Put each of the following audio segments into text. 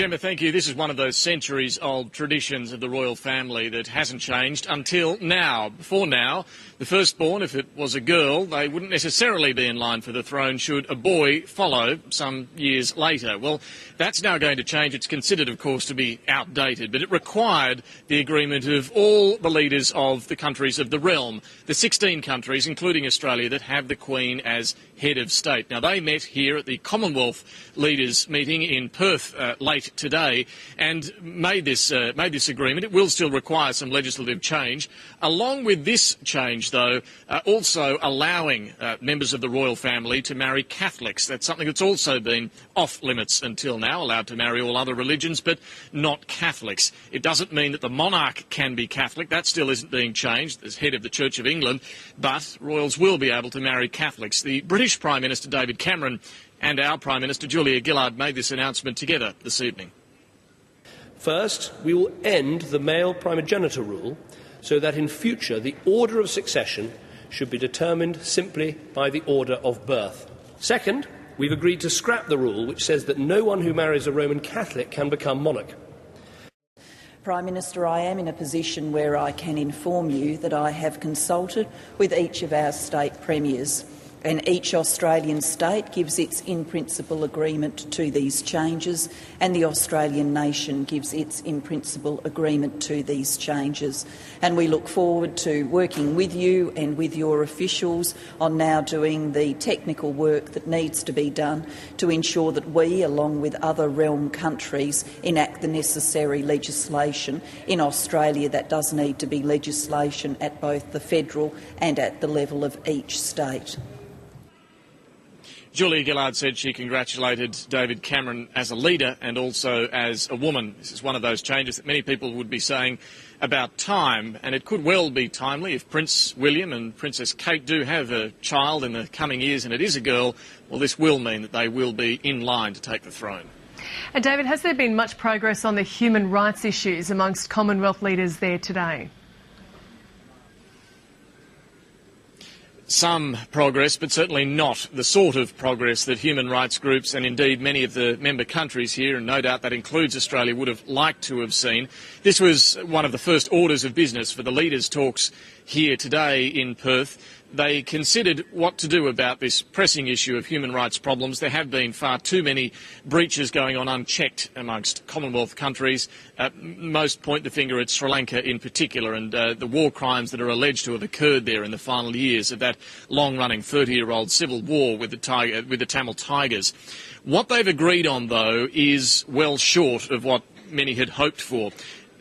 Gemma, thank you. This is one of those centuries-old traditions of the royal family that hasn't changed until now. Before now, the firstborn, if it was a girl, they wouldn't necessarily be in line for the throne should a boy follow some years later. Well, that's now going to change. It's considered, of course, to be outdated, but it required the agreement of all the leaders of the countries of the realm, the 16 countries, including Australia, that have the Queen as head of state. Now, they met here at the Commonwealth Leaders meeting in Perth late today and made this agreement. It will still require some legislative change. Along with this change, though, also allowing members of the royal family to marry Catholics. That's something that's also been off limits until now, allowed to marry all other religions, but not Catholics. It doesn't mean that the monarch can be Catholic. That still isn't being changed as head of the Church of England, but royals will be able to marry Catholics. The British Prime Minister David Cameron and our Prime Minister Julia Gillard made this announcement together this evening. First, we will end the male primogeniture rule so that in future the order of succession should be determined simply by the order of birth. Second, we've agreed to scrap the rule which says that no one who marries a Roman Catholic can become monarch. Prime Minister, I am in a position where I can inform you that I have consulted with each of our state premiers, and each Australian state gives its in-principle agreement to these changes, and the Australian nation gives its in-principle agreement to these changes. And we look forward to working with you and with your officials on now doing the technical work that needs to be done to ensure that we, along with other realm countries, enact the necessary legislation. In Australia, that does need to be legislation at both the federal and at the level of each state. Julia Gillard said she congratulated David Cameron as a leader and also as a woman. This is one of those changes that many people would be saying about time, and it could well be timely if Prince William and Princess Kate do have a child in the coming years and it is a girl. Well, this will mean that they will be in line to take the throne. And David, has there been much progress on the human rights issues amongst Commonwealth leaders there today? Some progress, but certainly not the sort of progress that human rights groups and indeed many of the member countries here, and no doubt that includes Australia, would have liked to have seen. This was one of the first orders of business for the leaders' talks here today in Perth. They considered what to do about this pressing issue of human rights problems. There have been far too many breaches going on unchecked amongst Commonwealth countries. Most point the finger at Sri Lanka in particular and the war crimes that are alleged to have occurred there in the final years of that long-running 30-year-old civil war with the Tamil Tigers. What they've agreed on, though, is well short of what many had hoped for.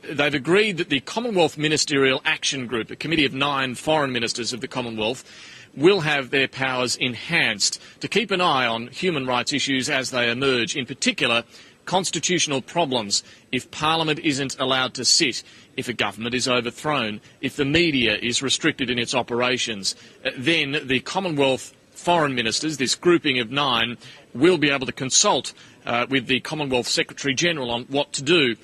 They've agreed that the Commonwealth Ministerial Action Group, a committee of 9 foreign ministers of the Commonwealth, will have their powers enhanced to keep an eye on human rights issues as they emerge, in particular constitutional problems if Parliament isn't allowed to sit, if a government is overthrown, if the media is restricted in its operations. Then the Commonwealth foreign ministers, this grouping of 9, will be able to consult with the Commonwealth Secretary-General on what to do.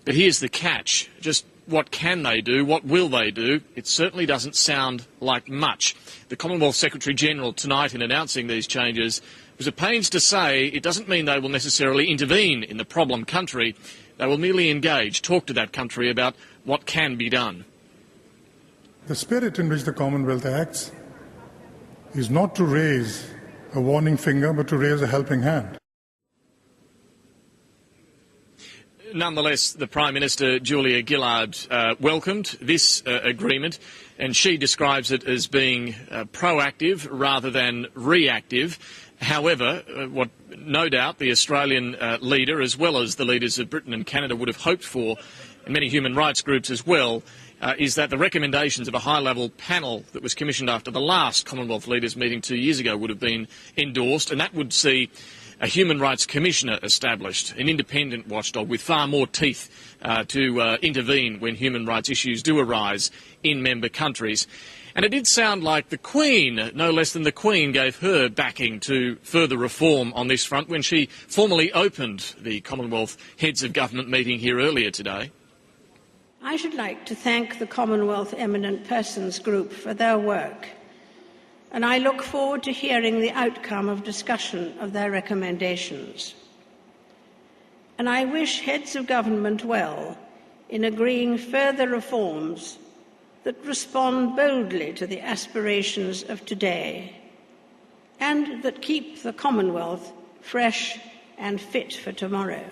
But here's the catch. Just what can they do? What will they do? It certainly doesn't sound like much. The Commonwealth Secretary-General tonight, in announcing these changes, was at pains to say it doesn't mean they will necessarily intervene in the problem country. They will merely engage, talk to that country about what can be done. The spirit in which the Commonwealth acts is not to raise a warning finger, but to raise a helping hand. Nonetheless, the Prime Minister, Julia Gillard, welcomed this agreement, and she describes it as being proactive rather than reactive. However, what no doubt the Australian leader, as well as the leaders of Britain and Canada, would have hoped for, and many human rights groups as well, is that the recommendations of a high-level panel that was commissioned after the last Commonwealth Leaders meeting 2 years ago would have been endorsed, and that would see a Human Rights Commissioner established, an independent watchdog with far more teeth to intervene when human rights issues do arise in member countries. And it did sound like the Queen, no less than the Queen, gave her backing to further reform on this front when she formally opened the Commonwealth Heads of Government meeting here earlier today. I should like to thank the Commonwealth Eminent Persons Group for their work, and I look forward to hearing the outcome of discussion of their recommendations. and I wish heads of government well in agreeing further reforms that respond boldly to the aspirations of today and that keep the Commonwealth fresh and fit for tomorrow.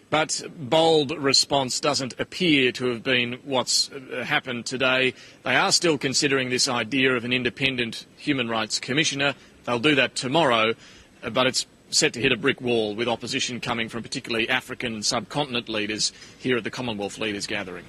But bold response doesn't appear to have been what's happened today. They are still considering this idea of an independent human rights commissioner. They'll do that tomorrow, but it's set to hit a brick wall with opposition coming from particularly African and subcontinent leaders here at the Commonwealth Leaders Gathering.